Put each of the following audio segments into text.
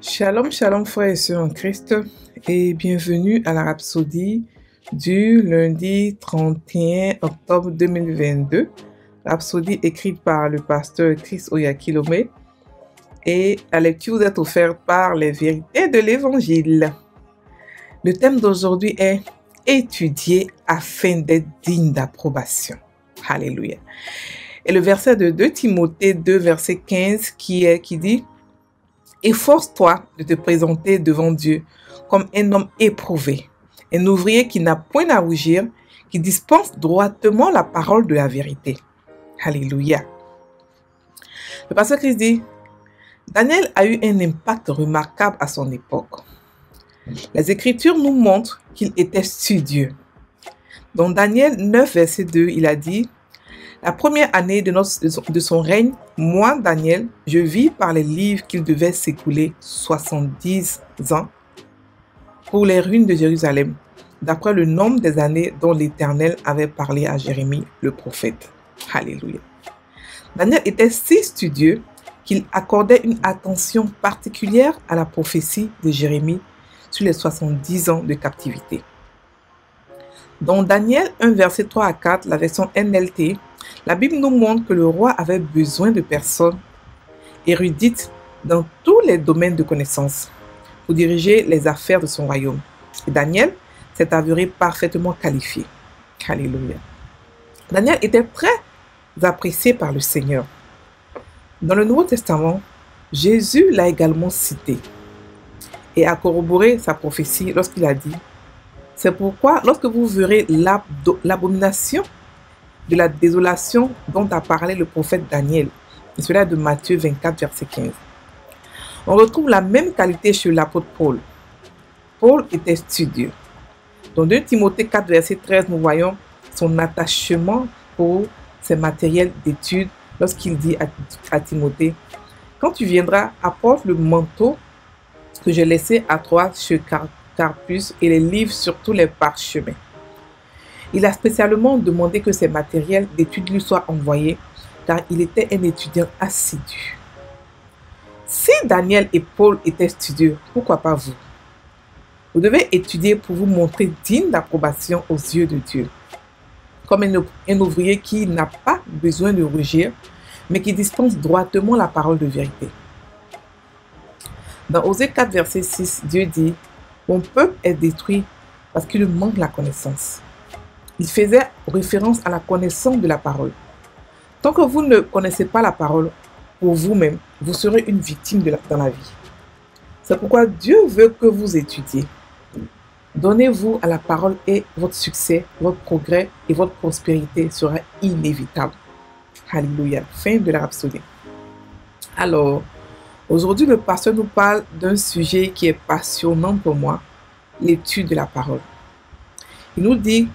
Shalom, shalom frères et sœurs en Christ et bienvenue à la Rhapsodie du lundi 31 octobre 2022. Rhapsodie écrite par le pasteur Chris Oyakilome et la lecture vous est offerte par les vérités de l'Évangile. Le thème d'aujourd'hui est « Étudier afin d'être digne d'approbation ». Alléluia. Et le verset de 2 Timothée 2, verset 15 qui dit « Efforce-toi de te présenter devant Dieu comme un homme éprouvé, un ouvrier qui n'a point à rougir, qui dispense droitement la parole de la vérité. » Alléluia. Le pasteur Christ dit « Daniel a eu un impact remarquable à son époque. Les Écritures nous montrent qu'il était studieux. Dans Daniel 9, verset 2, il a dit « La première année de son règne, moi, Daniel, je vis par les livres qu'il devait s'écouler 70 ans pour les ruines de Jérusalem, d'après le nombre des années dont l'Éternel avait parlé à Jérémie, le prophète. » Alléluia. Daniel était si studieux qu'il accordait une attention particulière à la prophétie de Jérémie sur les 70 ans de captivité. Dans Daniel 1, verset 3 à 4, la version NLT, la Bible nous montre que le roi avait besoin de personnes érudites dans tous les domaines de connaissance pour diriger les affaires de son royaume. Et Daniel s'est avéré parfaitement qualifié. Alléluia. Daniel était très apprécié par le Seigneur. Dans le Nouveau Testament, Jésus l'a également cité et a corroboré sa prophétie lorsqu'il a dit « C'est pourquoi, lorsque vous verrez l'abomination de la désolation dont a parlé le prophète Daniel, et cela de Matthieu 24, verset 15. » On retrouve la même qualité chez l'apôtre Paul. Paul était studieux. Dans 2 Timothée 4, verset 13, nous voyons son attachement pour ses matériels d'études lorsqu'il dit à Timothée « Quand tu viendras, apporte le manteau que j'ai laissé à toi chez Carpus et les livres sur tous les parchemins. » Il a spécialement demandé que ces matériels d'études lui soient envoyés car il était un étudiant assidu. Si Daniel et Paul étaient studieux, pourquoi pas vous? Vous devez étudier pour vous montrer digne d'approbation aux yeux de Dieu, comme un ouvrier qui n'a pas besoin de rougir, mais qui dispense droitement la parole de vérité. Dans Osée 4, verset 6, Dieu dit « Mon peuple est détruit parce qu'il manque la connaissance. » Il faisait référence à la connaissance de la parole. Tant que vous ne connaissez pas la parole pour vous-même, vous serez une victime dans la vie. C'est pourquoi Dieu veut que vous étudiez. Donnez-vous à la parole et votre succès, votre progrès et votre prospérité sera inévitable. Alléluia. Fin de la Rhapsodie. Alors, aujourd'hui, le pasteur nous parle d'un sujet qui est passionnant pour moi, l'étude de la parole. Il nous dit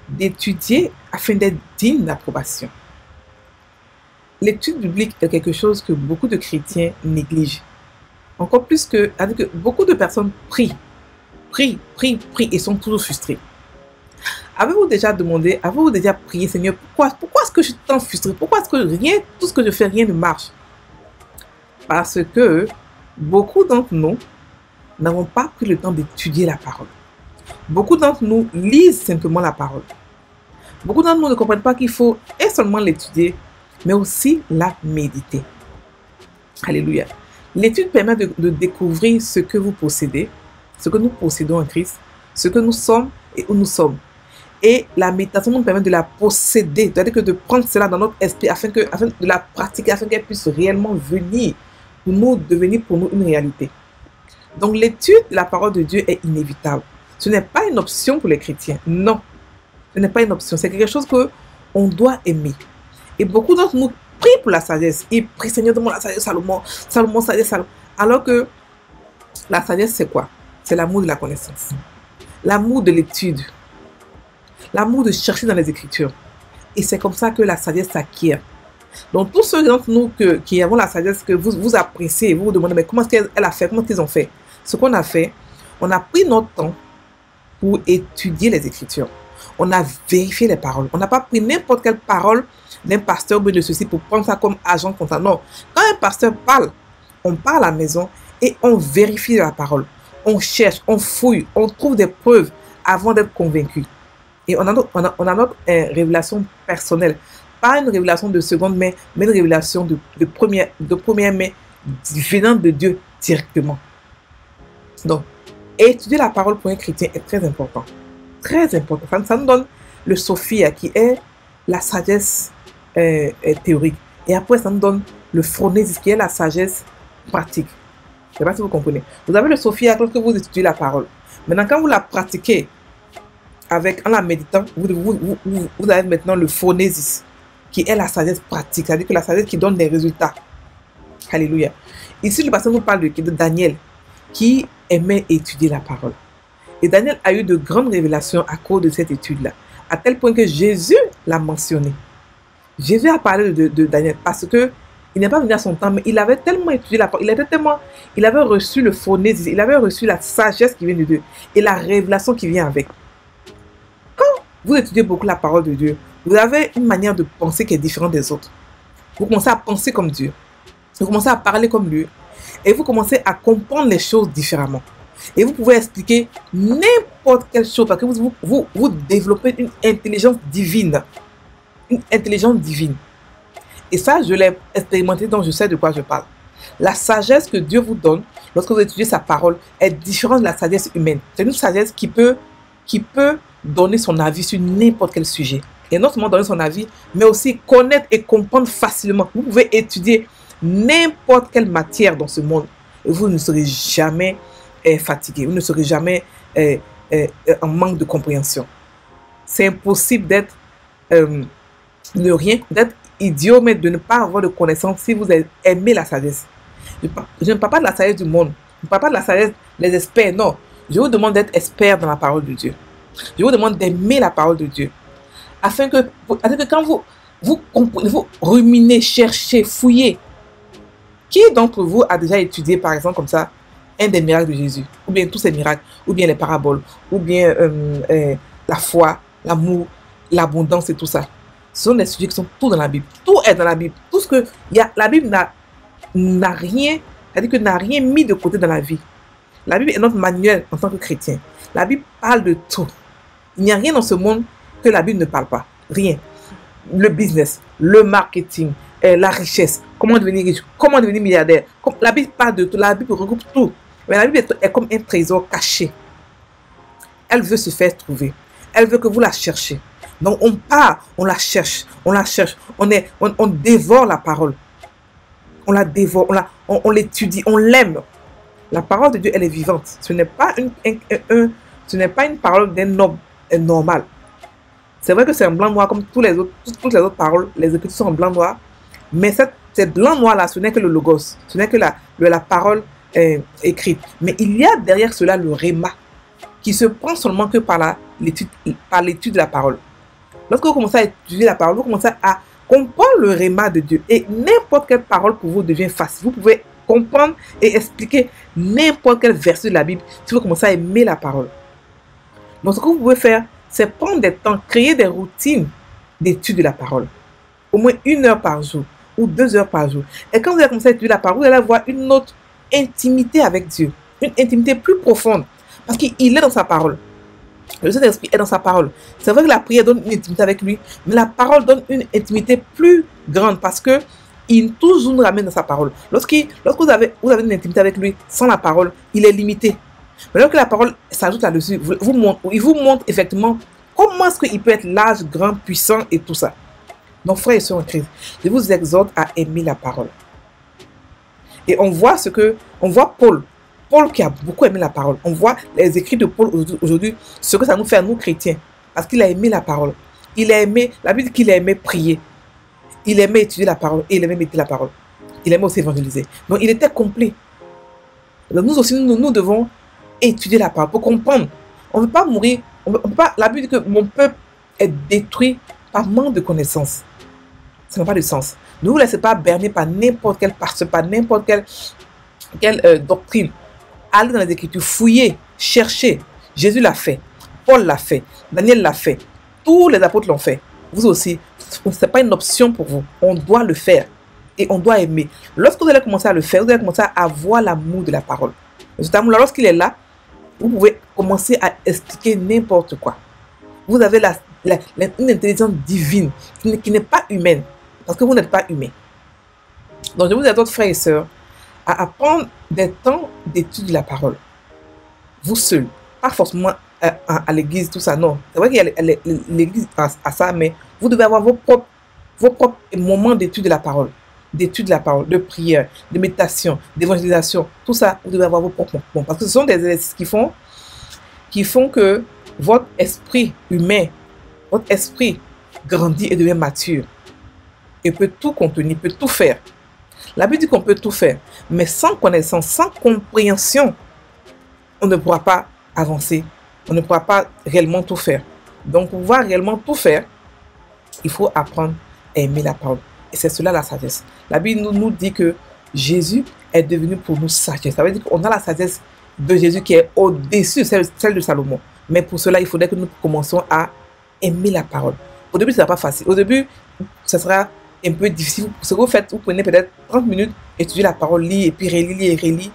d'étudier afin d'être digne d'approbation. L'étude biblique est quelque chose que beaucoup de chrétiens négligent. Encore plus que beaucoup de personnes prient et sont toujours frustrées. Avez-vous déjà prié, Seigneur, pourquoi est-ce que je suis tant frustré? Pourquoi est-ce que tout ce que je fais, rien ne marche? Parce que beaucoup d'entre nous n'avons pas pris le temps d'étudier la parole. Beaucoup d'entre nous lisent simplement la parole. Beaucoup d'entre nous ne comprennent pas qu'il faut et seulement l'étudier, mais aussi la méditer. Alléluia. L'étude permet de découvrir ce que vous possédez, ce que nous possédons en Christ, ce que nous sommes et où nous sommes. Et la méditation nous permet de la posséder, c'est-à-dire que de prendre cela dans notre esprit afin de la pratiquer, afin qu'elle puisse réellement devenir pour nous une réalité. Donc l'étude de la parole de Dieu est inévitable. Ce n'est pas une option pour les chrétiens. Non, ce n'est pas une option. C'est quelque chose qu'on doit aimer. Et beaucoup d'entre nous prient pour la sagesse. Ils prient, Seigneur, donne-moi la sagesse, Salomon, sagesse. Alors que la sagesse, c'est quoi? C'est l'amour de la connaissance. L'amour de l'étude. L'amour de chercher dans les Écritures. Et c'est comme ça que la sagesse s'acquiert. Donc, tous ceux d'entre nous qui avons la sagesse, que vous appréciez, vous vous demandez, mais comment est-ce qu'elle a fait? Comment est-ce qu'ils ont fait? Ce qu'on a fait, on a pris notre temps pour étudier les Écritures. On a vérifié les paroles. On n'a pas pris n'importe quelle parole d'un pasteur ou de ceci pour prendre ça comme agent comptable. Non. Quand un pasteur parle, on parle à la maison et on vérifie la parole. On cherche, on fouille, on trouve des preuves avant d'être convaincu. Et on a notre révélation personnelle. Pas une révélation de seconde main, mais une révélation de première main venant de Dieu directement. Donc, étudier la parole pour un chrétien est très important. Très important. Ça nous donne le Sophia qui est la sagesse théorique. Et après, ça nous donne le phronésis qui est la sagesse pratique. Je ne sais pas si vous comprenez. Vous avez le Sophia lorsque vous étudiez la parole. Maintenant, quand vous la pratiquez en la méditant, vous avez maintenant le phronésis qui est la sagesse pratique. C'est-à-dire que la sagesse qui donne des résultats. Alléluia. Ici, le pasteur nous parle de Daniel qui aimait étudier la parole. Et Daniel a eu de grandes révélations à cause de cette étude-là. À tel point que Jésus l'a mentionné. Jésus a parlé de Daniel parce que il n'est pas venu à son temps, mais il avait tellement étudié la parole, il avait reçu le phronésis, il avait reçu la sagesse qui vient de Dieu et la révélation qui vient avec. Quand vous étudiez beaucoup la parole de Dieu, vous avez une manière de penser qui est différente des autres. Vous commencez à penser comme Dieu. Vous commencez à parler comme lui. Et vous commencez à comprendre les choses différemment. Et vous pouvez expliquer n'importe quelle chose parce que vous développez une intelligence divine. Une intelligence divine. Et ça, je l'ai expérimenté, donc je sais de quoi je parle. La sagesse que Dieu vous donne lorsque vous étudiez sa parole est différente de la sagesse humaine. C'est une sagesse qui peut donner son avis sur n'importe quel sujet. Et non seulement donner son avis, mais aussi connaître et comprendre facilement. Vous pouvez étudier n'importe quelle matière dans ce monde et vous ne serez jamais fatigué. Vous ne serez jamais en manque de compréhension. C'est impossible d'être d'être idiot, mais de ne pas avoir de connaissances si vous aimez la sagesse. Je ne parle pas de la sagesse du monde. Je ne parle pas de la sagesse des experts. Non. Je vous demande d'être expert dans la parole de Dieu. Je vous demande d'aimer la parole de Dieu. Afin que quand vous comprenez, vous ruminez, cherchez, fouillez. Qui d'entre vous a déjà étudié, par exemple, comme ça, un des miracles de Jésus? Ou bien tous ces miracles, ou bien les paraboles, ou bien la foi, l'amour, l'abondance et tout ça. Ce sont des sujets qui sont tous dans la Bible. Tout est dans la Bible. Tout ce que la Bible n'a rien, c'est-à-dire que n'a rien mis de côté dans la vie. La Bible est notre manuel en tant que chrétien. La Bible parle de tout. Il n'y a rien dans ce monde que la Bible ne parle pas. Rien. Le business, le marketing, la richesse, comment devenir riche, comment devenir milliardaire. La Bible parle de tout. La Bible regroupe tout. Mais la Bible est comme un trésor caché. Elle veut se faire trouver. Elle veut que vous la cherchiez. Donc on part, on la cherche, on dévore la parole. On la dévore, on l'étudie, on l'aime. La parole de Dieu, elle est vivante. Ce n'est pas une parole d'un homme normal. C'est vrai que c'est en blanc-noir comme toutes les autres paroles. Les écritures sont en blanc-noir. Mais cette blanc-noir-là, ce n'est que le logos. Ce n'est que la parole écrite. Mais il y a derrière cela le réma qui se prend seulement que par l'étude de la parole. Lorsque vous commencez à étudier la parole, vous commencez à comprendre le réma de Dieu. Et n'importe quelle parole pour vous devient facile. Vous pouvez comprendre et expliquer n'importe quel verset de la Bible si vous commencez à aimer la parole. Donc ce que vous pouvez faire, c'est prendre des temps, créer des routines d'étude de la parole. Au moins 1 heure par jour ou 2 heures par jour. Et quand vous allez commencer à étudier la parole, vous allez avoir une autre intimité avec Dieu. Une intimité plus profonde. Parce qu'il est dans sa parole. Le Saint-Esprit est dans sa parole. C'est vrai que la prière donne une intimité avec lui, mais la parole donne une intimité plus grande parce que il toujours nous ramène dans sa parole. Lorsque vous avez une intimité avec lui sans la parole, il est limité. Mais lorsque la parole s'ajoute là-dessus, il vous montre effectivement comment est-ce qu'il peut être large, grand, puissant et tout ça. Donc frères et sœurs en Christ, je vous exhorte à aimer la parole. Et on voit Paul qui a beaucoup aimé la parole. On voit les écrits de Paul aujourd'hui, ce que ça nous fait à nous chrétiens. Parce qu'il a aimé la parole. Il a aimé, la Bible dit qu'il a aimé prier. Il aimait étudier la parole et il aimait méditer la parole. Il aimait aussi évangéliser. Donc il était complet. Donc nous aussi, nous devons étudier la parole pour comprendre. On ne veut pas mourir. La Bible dit que mon peuple est détruit par manque de connaissances. Ça n'a pas de sens. Ne vous laissez pas berner par n'importe quel pasteur, par n'importe quelle doctrine. Allez dans les Écritures, fouillez, cherchez. Jésus l'a fait. Paul l'a fait. Daniel l'a fait. Tous les apôtres l'ont fait. Vous aussi. Ce n'est pas une option pour vous. On doit le faire. et on doit aimer. Lorsque vous allez commencer à le faire, vous allez commencer à avoir l'amour de la parole. Et cet amour-là, lorsqu'il est là, vous pouvez commencer à expliquer n'importe quoi. Vous avez une intelligence divine qui n'est pas humaine, parce que vous n'êtes pas humain. Donc, je vous exhorte, frères et sœurs, à apprendre des temps d'étude de la parole. Vous seuls, pas forcément à l'église, tout ça, non. C'est vrai qu'il y a l'église à ça, mais vous devez avoir vos propres moments d'étude de la parole, de prière, de méditation, d'évangélisation, tout ça, vous devez avoir vos propres moments. Parce que ce sont des exercices qui font que votre esprit humain, votre esprit grandit et devient mature. Et peut tout contenir, peut tout faire. La Bible dit qu'on peut tout faire, mais sans connaissance, sans compréhension, on ne pourra pas avancer, on ne pourra pas réellement tout faire. Donc, pour pouvoir réellement tout faire, il faut apprendre à aimer la parole. Et c'est cela la sagesse. La Bible nous dit que Jésus est devenu pour nous sagesse. Ça veut dire qu'on a la sagesse de Jésus qui est au-dessus de celle de Salomon. Mais pour cela, il faudrait que nous commencions à aimer la parole. Au début, ce ne sera pas facile. Au début, ce sera un peu difficile. Ce que vous faites, vous prenez peut-être 30 minutes, étudier la parole, lire, et puis relire et relire.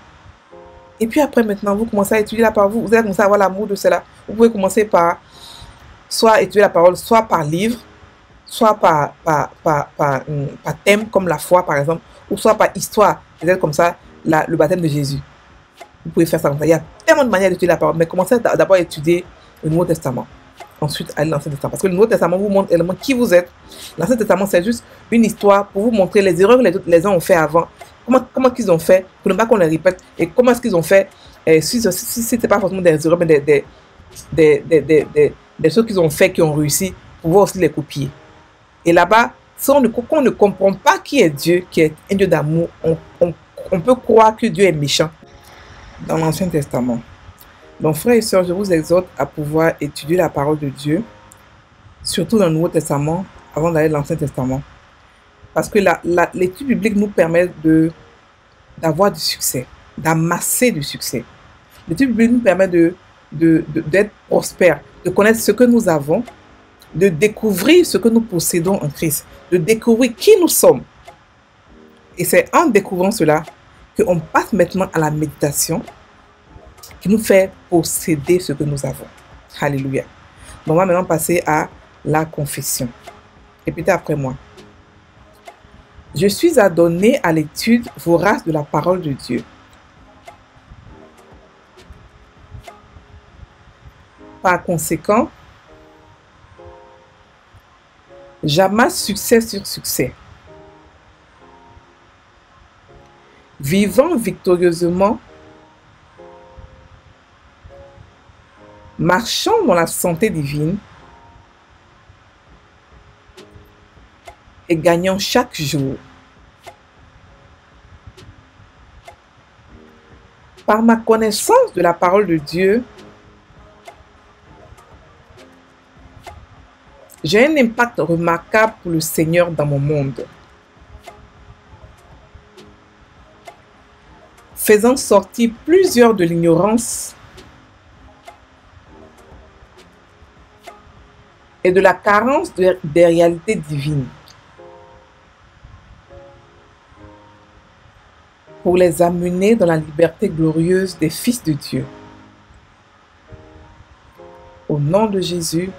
Et puis après, maintenant, vous commencez à étudier la parole. Vous allez commencer à avoir l'amour de cela. Vous pouvez commencer par soit étudier la parole, soit par livre, soit par thème, comme la foi, par exemple, ou soit par histoire, peut-être comme ça, le baptême de Jésus. Vous pouvez faire ça comme ça. Il y a tellement de manières d'étudier la parole, mais commencez d'abord à étudier le Nouveau Testament. Ensuite, aller l'Ancien Testament. Parce que le Nouveau Testament vous montre également qui vous êtes. L'Ancien Testament, c'est juste une histoire pour vous montrer les erreurs que les uns ont fait avant. Comment qu'ils ont fait, pour ne pas qu'on les répète. Et comment est-ce qu'ils ont fait, si ce n'était pas forcément des erreurs, mais des choses qu'ils ont fait, qui ont réussi, pour pouvoir aussi les copier. Et là-bas, si on ne comprend pas qui est Dieu, qui est un Dieu d'amour, on peut croire que Dieu est méchant dans l'Ancien Testament. Donc, frères et sœurs, je vous exhorte à pouvoir étudier la parole de Dieu, surtout dans le Nouveau Testament, avant d'aller dans l'Ancien Testament. Parce que l'étude biblique nous permet d'avoir du succès, d'amasser du succès. L'étude biblique nous permet d'être prospère, de connaître ce que nous avons, de découvrir ce que nous possédons en Christ, de découvrir qui nous sommes. Et c'est en découvrant cela qu'on passe maintenant à la méditation qui nous fait posséder ce que nous avons. Alléluia. On va maintenant passer à la confession. Répétez après moi. Je suis adonné à l'étude vorace de la parole de Dieu. Par conséquent, j'amasse succès sur succès. Vivant victorieusement, marchant dans la santé divine et gagnant chaque jour. Par ma connaissance de la parole de Dieu, j'ai un impact remarquable pour le Seigneur dans mon monde, faisant sortir plusieurs de l'ignorance et de la carence des réalités divines, pour les amener dans la liberté glorieuse des fils de Dieu. Au nom de Jésus,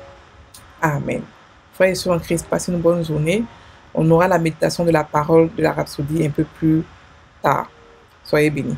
Amen. Frères et sœurs en Christ, passez une bonne journée. On aura la méditation de la parole de la Rhapsodie un peu plus tard. Soyez bénis.